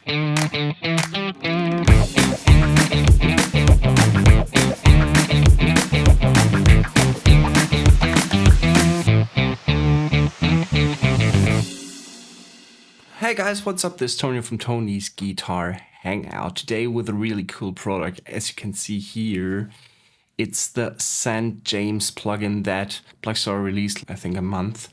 Hey guys, what's up? This is Tony from Tony's Guitar Hangout. Today with a really cool product. As you can see here, it's the St. James plugin that Blackstar released, I think, a month.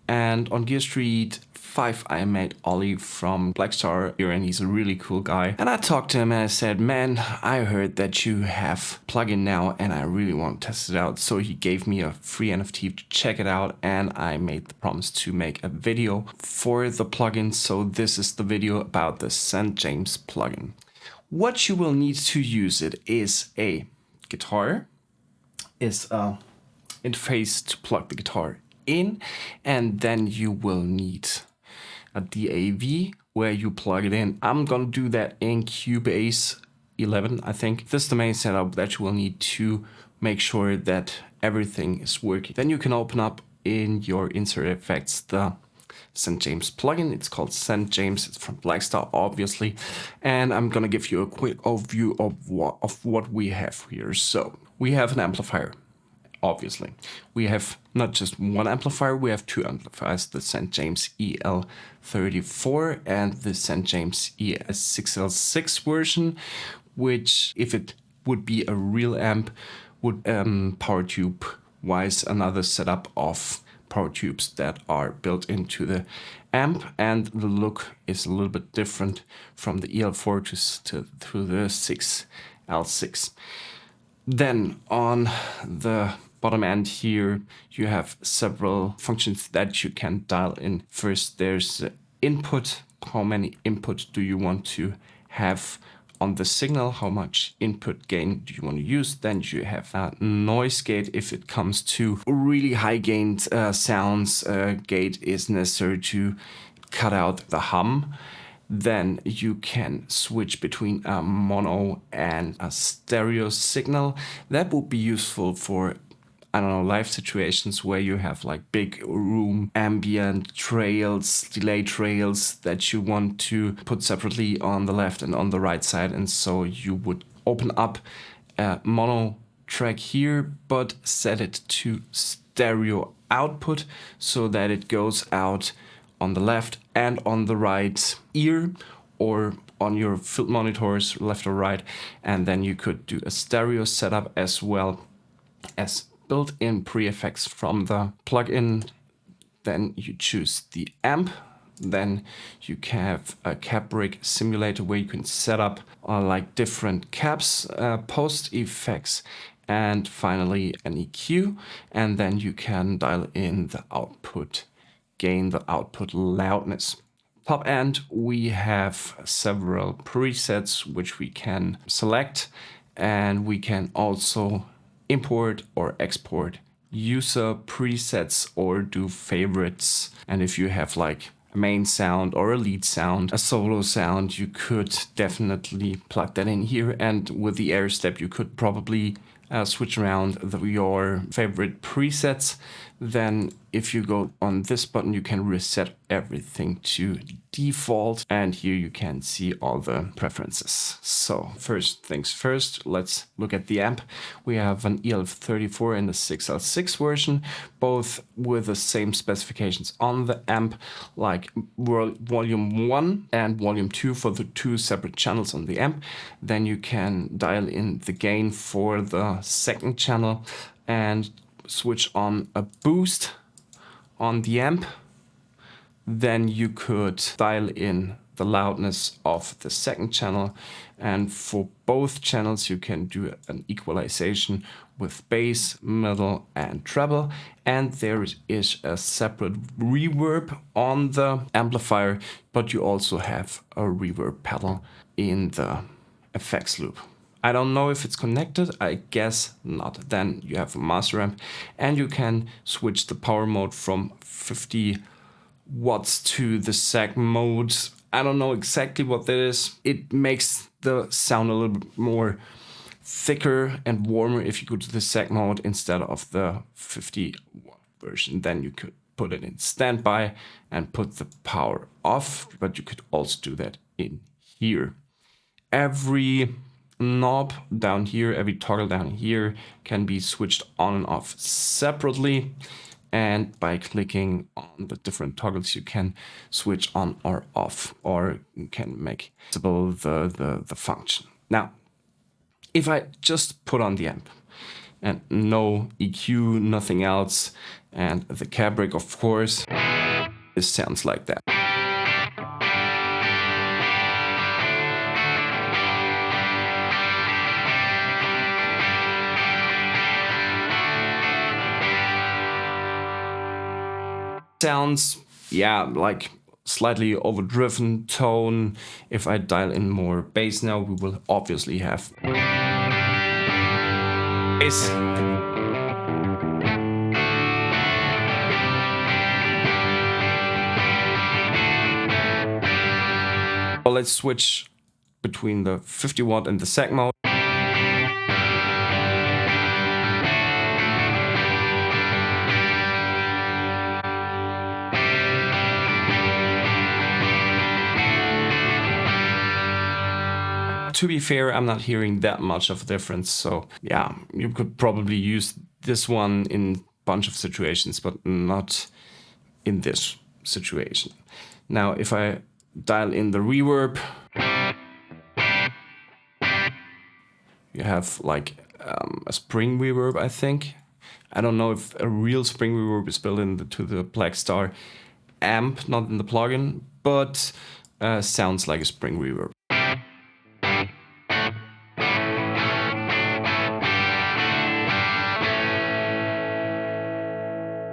And on Gear Street 5, I met Ollie from Blackstar here, and he's a really cool guy. And I talked to him and I said, man, I heard that you have plugin now and I really want to test it out. So he gave me a free NFT to check it out, and I made the promise to make a video for the plugin. So this is the video about the St. James plugin. What you will need to use it is a guitar, is a interface to plug the guitar in, and then you will need a DAV where you plug it in. I'm gonna do that in Cubase 11, I think. This is the main setup that you will need to make sure that everything is working. Then you can open up in your insert effects the St. James plugin. It's called St. James. It's from Blackstar, obviously. And I'm gonna give you a quick overview of what we have here. So we have an amplifier. Obviously, we have not just one amplifier, we have two amplifiers, the St. James EL34 and the St. James ES6L6 version, which, if it would be a real amp, would power tube wise another setup of power tubes that are built into the amp, and the look is a little bit different from the EL4 to the 6L6. Then on the bottom end here, you have several functions that you can dial in. First, there's input. How many input do you want to have on the signal? How much input gain do you want to use? Then you have a noise gate. If it comes to really high gained sounds, gate is necessary to cut out the hum. Then you can switch between a mono and a stereo signal. That would be useful for, I don't know, live situations where you have like big room ambient trails, delay trails that you want to put separately on the left and on the right side. And so you would open up a mono track here, but set it to stereo output so that it goes out on the left and on the right ear, or on your field monitors, left or right. And then you could do a stereo setup as well as built-in pre-effects from the plugin. Then you choose the amp. Then you can have a cap rig simulator where you can set up like different caps, post effects, and finally an EQ. And then you can dial in the output gain, the output loudness. Top end, we have several presets which we can select, and we can also import or export user presets or do favorites. And if you have like a main sound or a lead sound, a solo sound, you could definitely plug that in here. And with the air step, you could probably switch around your favorite presets. Then if you go on this button, you can reset everything to default, and here you can see all the preferences. So first things first, let's look at the amp. We have an EL34 and a 6L6 version, both with the same specifications on the amp, like volume 1 and volume 2 for the two separate channels on the amp. Then you can dial in the gain for the second channel and switch on a boost on the amp. Then you could dial in the loudness of the second channel, and for both channels you can do an equalization with bass, middle and treble. And there is a separate reverb on the amplifier, but you also have a reverb pedal in the effects loop. I don't know if it's connected, I guess not. Then you have a master amp, and you can switch the power mode from 50 watts to the sag mode. I don't know exactly what that is. It makes the sound a little bit more thicker and warmer if you go to the sag mode instead of the 50 watt version. Then you could put it in standby and put the power off, but you could also do that in here. Every knob down here, every toggle down here can be switched on and off separately. And by clicking on the different toggles, you can switch on or off, or you can make visible the function. Now, if I just put on the amp and no EQ, nothing else, and the cab rig, of course, this sounds like that. Sounds, yeah, like slightly overdriven tone. If I dial in more bass now, we will obviously have bass. Well, let's switch between the 50 watt and the seg mode. To be fair, I'm not hearing that much of a difference, so yeah, you could probably use this one in a bunch of situations, but not in this situation. Now, if I dial in the reverb, you have like a spring reverb, I think. I don't know if a real spring reverb is built into the Blackstar amp, not in the plugin, but sounds like a spring reverb.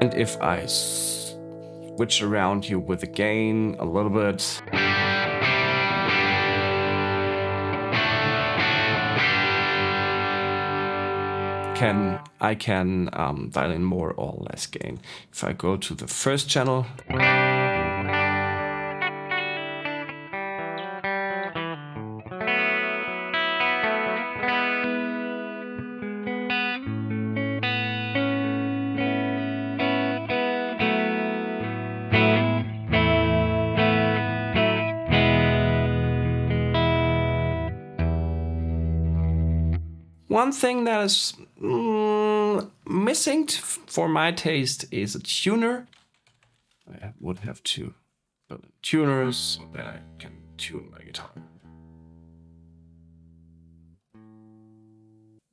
And if I switch around here with the gain a little bit, I can dial in more or less gain. If I go to the first channel, one thing that is missing for my taste is a tuner. I would have to build tuners so that I can tune my guitar.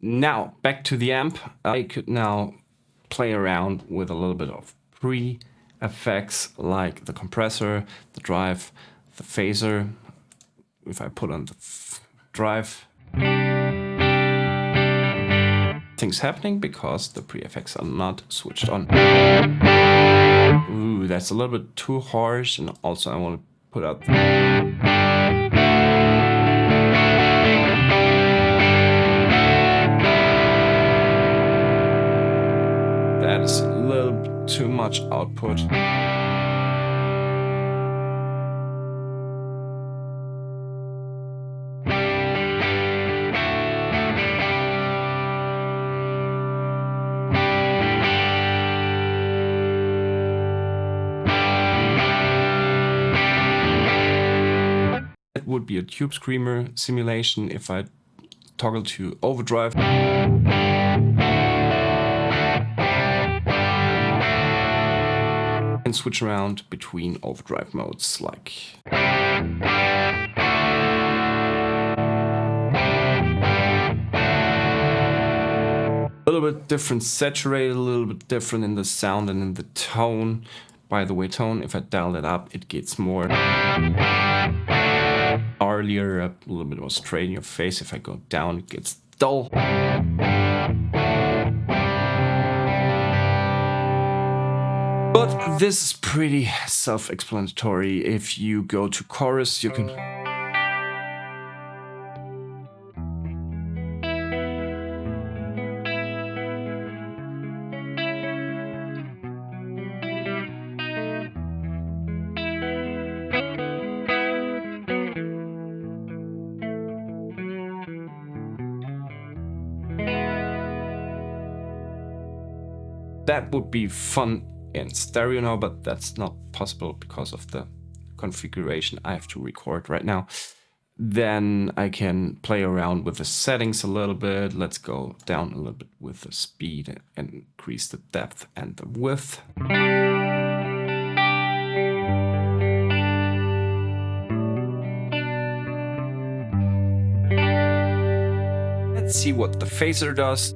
Now, back to the amp. I could now play around with a little bit of pre-effects like the compressor, the drive, the phaser. If I put on the drive, things happening because the pre-effects are not switched on. Ooh, that's a little bit too harsh, and also I want to put out that is a little bit too much output. It would be a tube screamer simulation if I toggle to overdrive. And switch around between overdrive modes, like a little bit different, saturated, a little bit different in the sound and in the tone. By the way, tone, if I dial it up, it gets more earlier, a little bit more straight in your face. If I go down, it gets dull. But this is pretty self-explanatory. If you go to chorus, you can that would be fun in stereo now, but that's not possible because of the configuration I have to record right now. Then I can play around with the settings a little bit. Let's go down a little bit with the speed and increase the depth and the width. Let's see what the phaser does.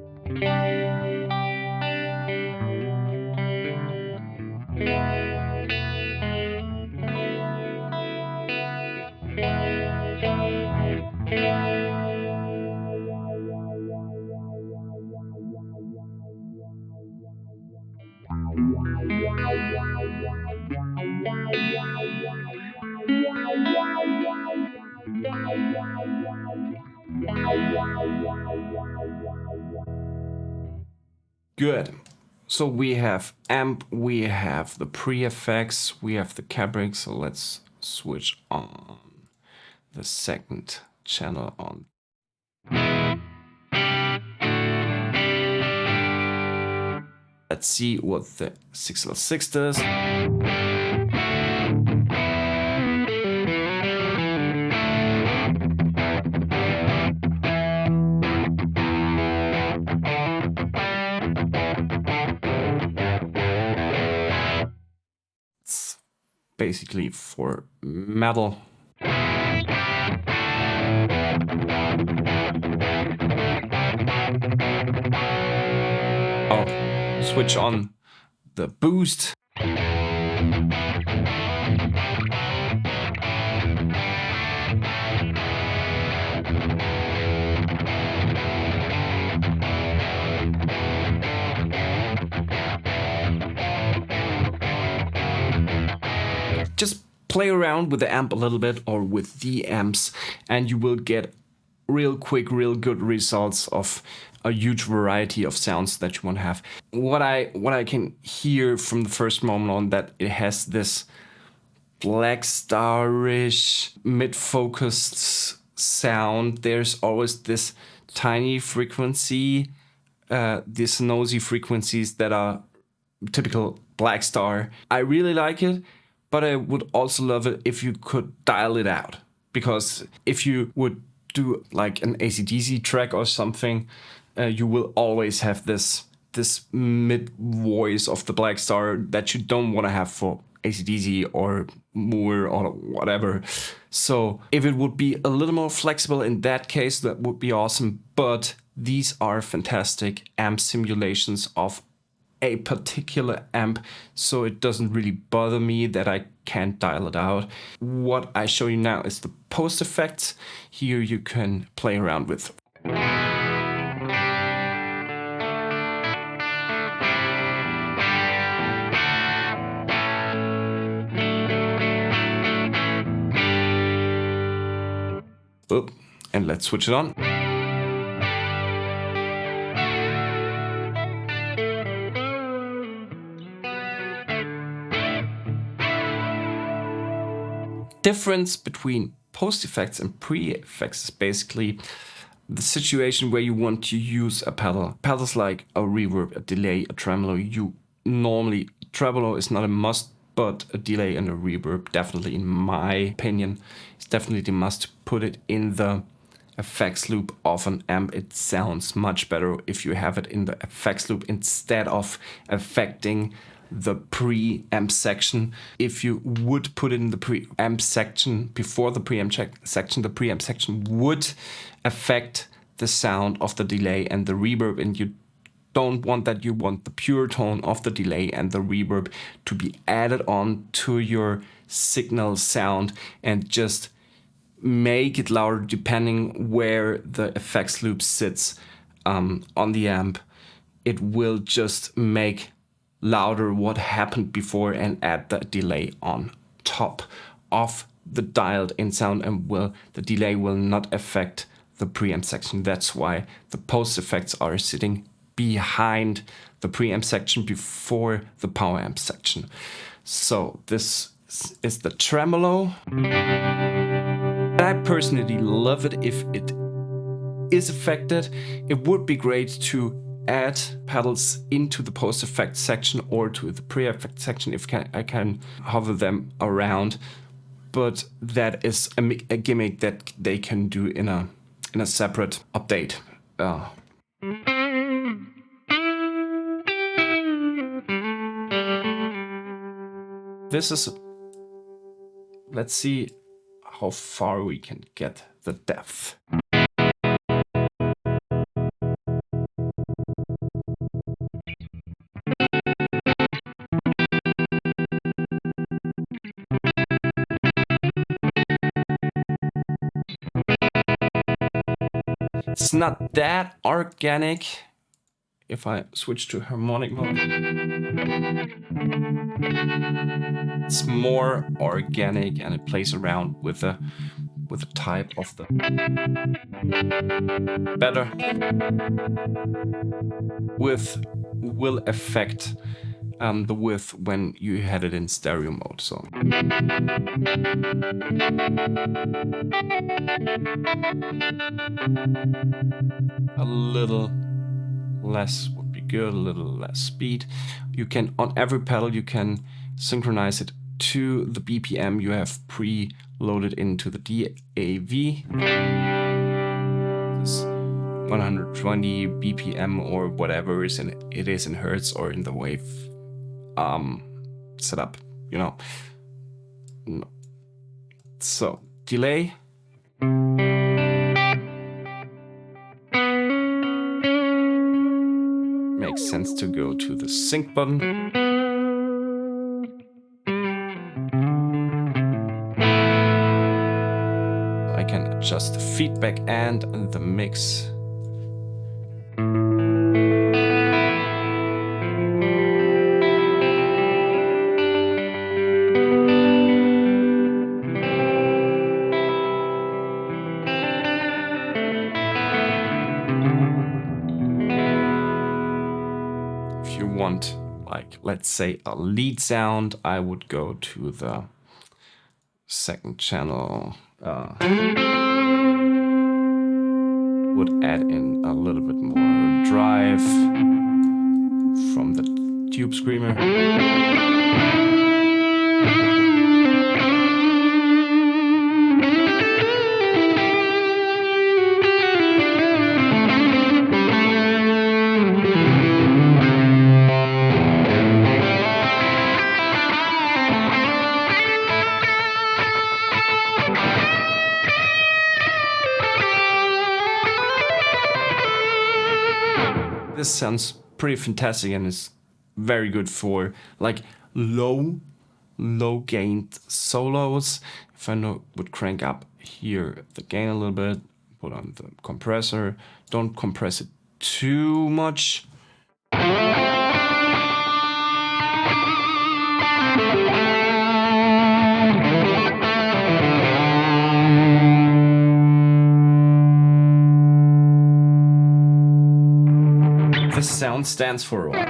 Good. So we have amp, we have the pre-effects, we have the cabric. So let's switch on the second channel on. Let's see what the 6L6 does. It's basically for metal. I'll switch on the boost. Just play around with the amp a little bit or with the amps and you will get real quick, real good results of a huge variety of sounds that you want to have. What I can hear from the first moment on, that it has this Blackstar-ish mid-focused sound. There's always this tiny frequency, these nosy frequencies that are typical Blackstar. I really like it, but I would also love it if you could dial it out. Because if you would do like an AC/DC track or something, you will always have this mid voice of the Blackstar that you don't want to have for AC/DC or Moore or whatever. So if it would be a little more flexible in that case, that would be awesome. But these are fantastic amp simulations of a particular amp, so it doesn't really bother me that I can't dial it out. What I show you now is the post effects. Here you can play around with. Oh, and let's switch it on. Difference between post effects and pre-effects is basically the situation where you want to use a pedal. Pedals like a reverb, a delay, a tremolo. Tremolo is not a must, but a delay and a reverb, definitely in my opinion, is definitely the must to put it in the effects loop of an amp. It sounds much better if you have it in the effects loop instead of affecting the preamp section. If you would put it in the preamp section before the preamp section would affect the sound of the delay and the reverb, and you don't want that. You want the pure tone of the delay and the reverb to be added on to your signal sound and just make it louder depending where the effects loop sits on the amp. It will just make louder what happened before and add the delay on top of the dialed in sound, and the delay will not affect the preamp section. That's why the post effects are sitting behind the preamp section before the power amp section. So this is the tremolo. I personally love it if it is affected. It would be great to add pedals into the post effect section or to the pre effect section if I can hover them around. but that is a gimmick that they can do in a separate update. This is, let's see how far we can get the depth. It's not that organic. If I switch to harmonic mode, it's more organic and it plays around with the type of the better. Width will affect the width when you had it in stereo mode. So a little less would be good, a little less speed. You can, on every pedal, you can synchronize it to the BPM you have pre-loaded into the DAV. This 120 BPM or whatever is in it is in hertz or in the wave setup, you know. No. So delay. Makes sense to go to the sync button. I can adjust the feedback and the mix. If you want, like, let's say a lead sound, I would go to the second channel. Would add in a little bit more drive from the tube screamer. This sounds pretty fantastic and is very good for like low gained solos. If I would crank up here the gain a little bit, put on the compressor, don't compress it too much. This sound stands for a while.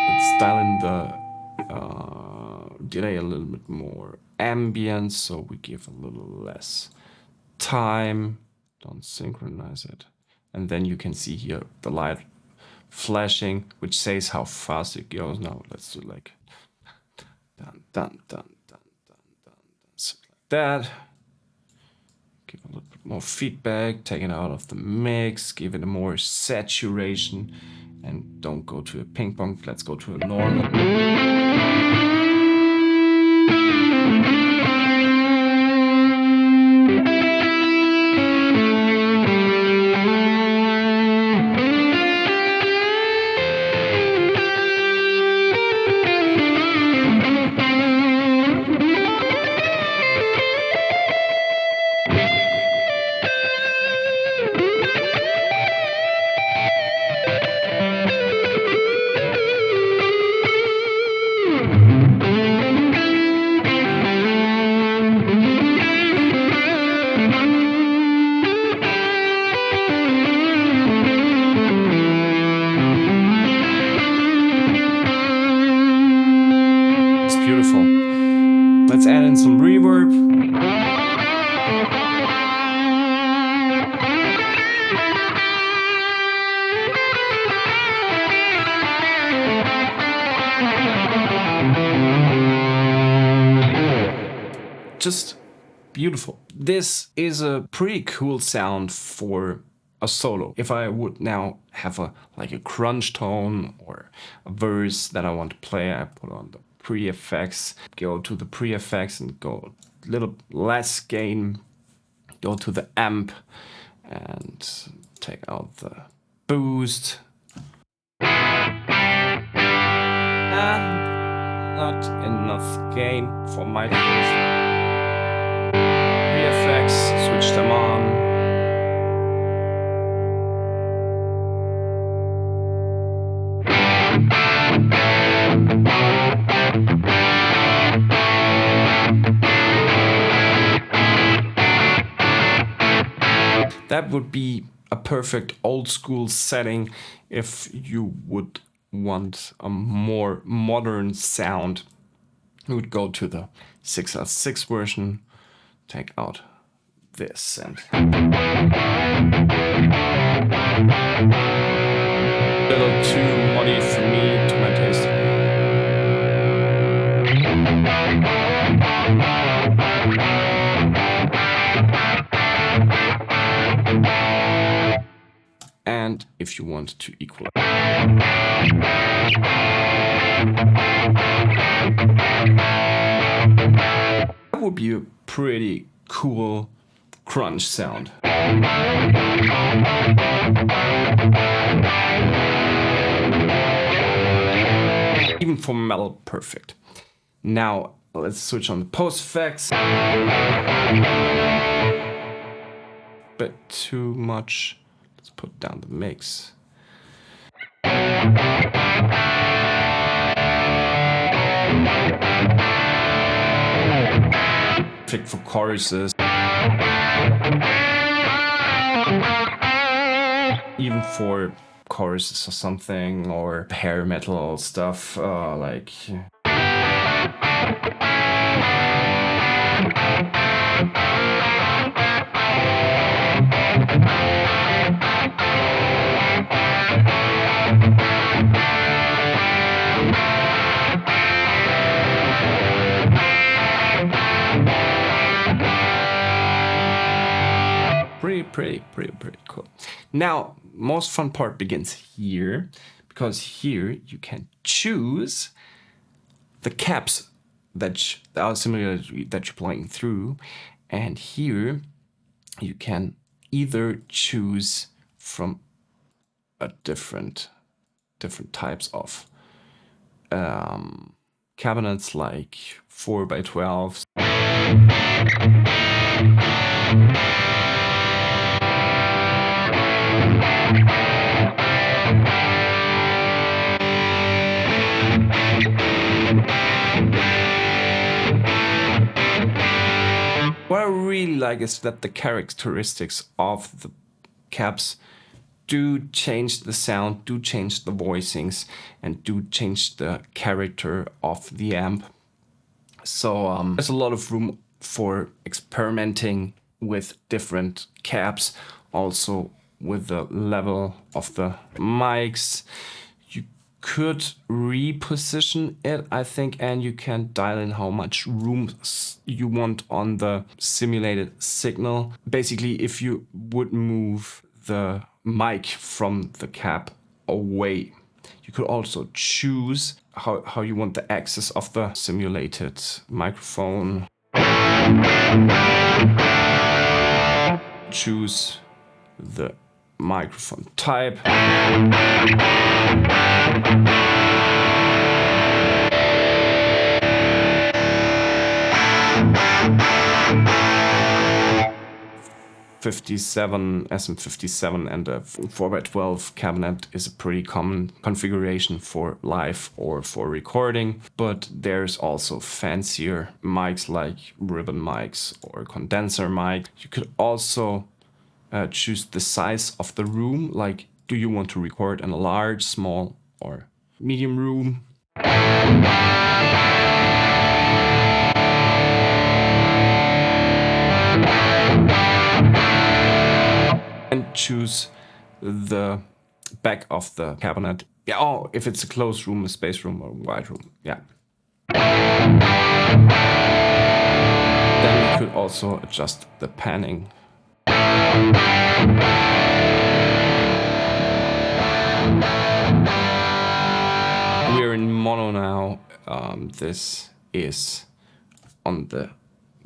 Let's dial in the delay a little bit more ambient, so we give a little less time. Don't synchronize it. And then you can see here the light flashing, which says how fast it goes. Now let's do like dun dun dun dun dun dun, something like that. Give a little bit more feedback, take it out of the mix, give it a more saturation, and don't go to a ping pong. Let's go to a normal. just beautiful. This is a pretty cool sound for a solo. If I would now have a crunch tone or a verse that I want to play, I put on the pre-effects, go to the pre-effects and go a little less gain, go to the amp and take out the boost. And not enough gain for my pre-effects, switch them on. That would be a perfect old school setting if you would want a more modern sound. You would go to the 6L6 version, take out this and a little too muddy for me, to my taste. And if you want to equalize, that would be a pretty cool crunch sound. Even for metal, perfect. Now let's switch on the post effects. Bit too much. Let's put down the mix. Perfect for choruses. Even for choruses or something, or hair metal stuff, like. Pretty cool. Now, most fun part begins here, because here you can choose the caps that are similar that you're playing through, and here you can either choose from a different types of cabinets, like 4x12s. What I really like is that the characteristics of the caps do change the sound, do change the voicings, and do change the character of the amp. So there's a lot of room for experimenting with different caps, also with the level of the mics. You could reposition it, I think, and you can dial in how much room you want on the simulated signal. Basically, if you would move the mic from the cap away, you could also choose how you want the axis of the simulated microphone. Choose the microphone type. SM57 and a 4x12 cabinet is a pretty common configuration for live or for recording, but there's also fancier mics like ribbon mics or condenser mic. You could also choose the size of the room, like do you want to record in a large, small or medium room. And choose the back of the cabinet. Yeah, oh, if it's a closed room, a space room, or a wide room. Yeah. Then we could also adjust the panning. We're in mono now. This is on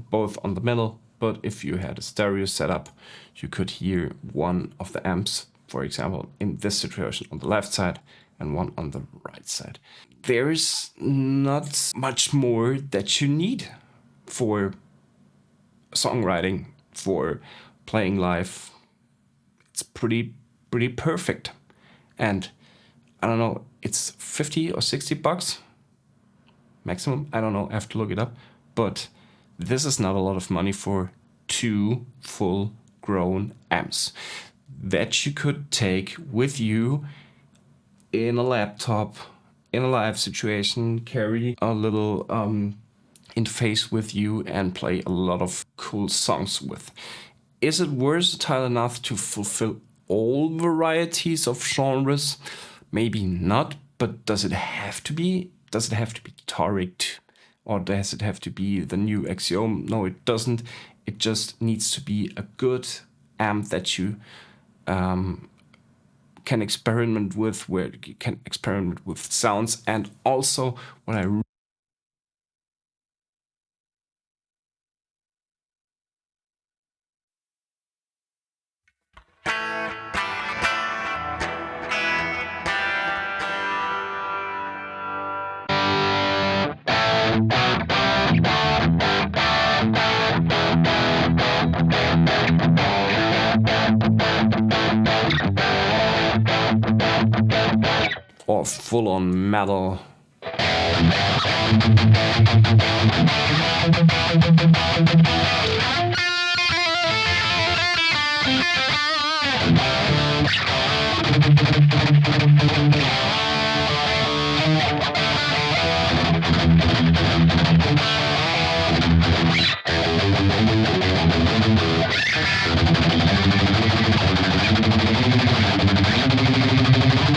both on the middle, but if you had a stereo setup, you could hear one of the amps, for example, in this situation on the left side and one on the right side. There's not much more that you need for songwriting, for playing live. It's pretty perfect. And I don't know, it's 50 or 60 bucks maximum. I don't know, I have to look it up. But this is not a lot of money for 2 full grown amps that you could take with you in a laptop, in a live situation, carry a little interface with you and play a lot of cool songs with. Is it versatile enough to fulfill all varieties of genres? Maybe not, but does it have to be? Does it have to be guitar rigged? Or does it have to be the new Axiom? No, it doesn't. It just needs to be a good amp that you can experiment with, where you can experiment with sounds. And also what I or full-on metal.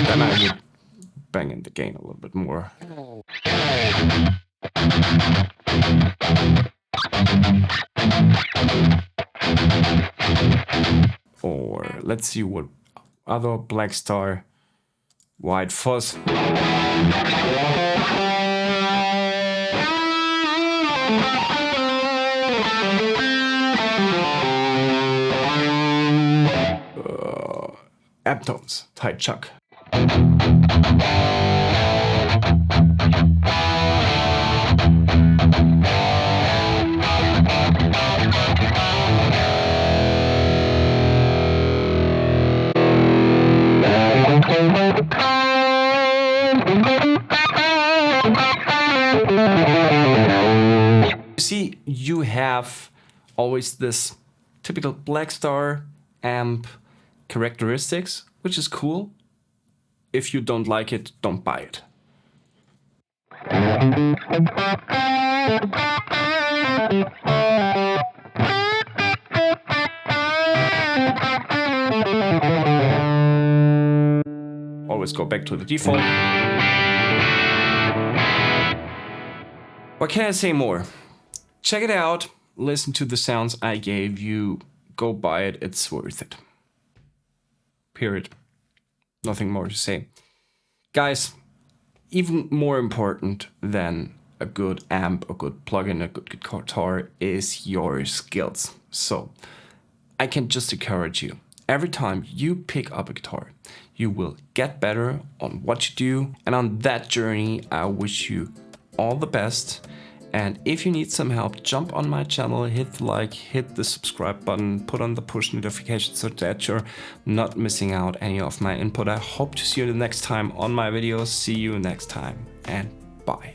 Then I would bang in the gain a little bit more. Or let's see what other Blackstar White Fuzz. Abtones, tight chuck. You see, you have always this typical Blackstar amp characteristics, which is cool. If you don't like it, don't buy it. Always go back to the default. What can I say more? Check it out, listen to the sounds I gave you, go buy it, it's worth it. Period. Nothing more to say. Guys, even more important than a good amp, a good plugin, a good guitar is your skills. So I can just encourage you, every time you pick up a guitar, you will get better on what you do. And on that journey, I wish you all the best. And if you need some help, jump on my channel, hit the like, hit the subscribe button, put on the push notifications so that you're not missing out any of my input. I hope to see you the next time on my videos. See you next time and bye.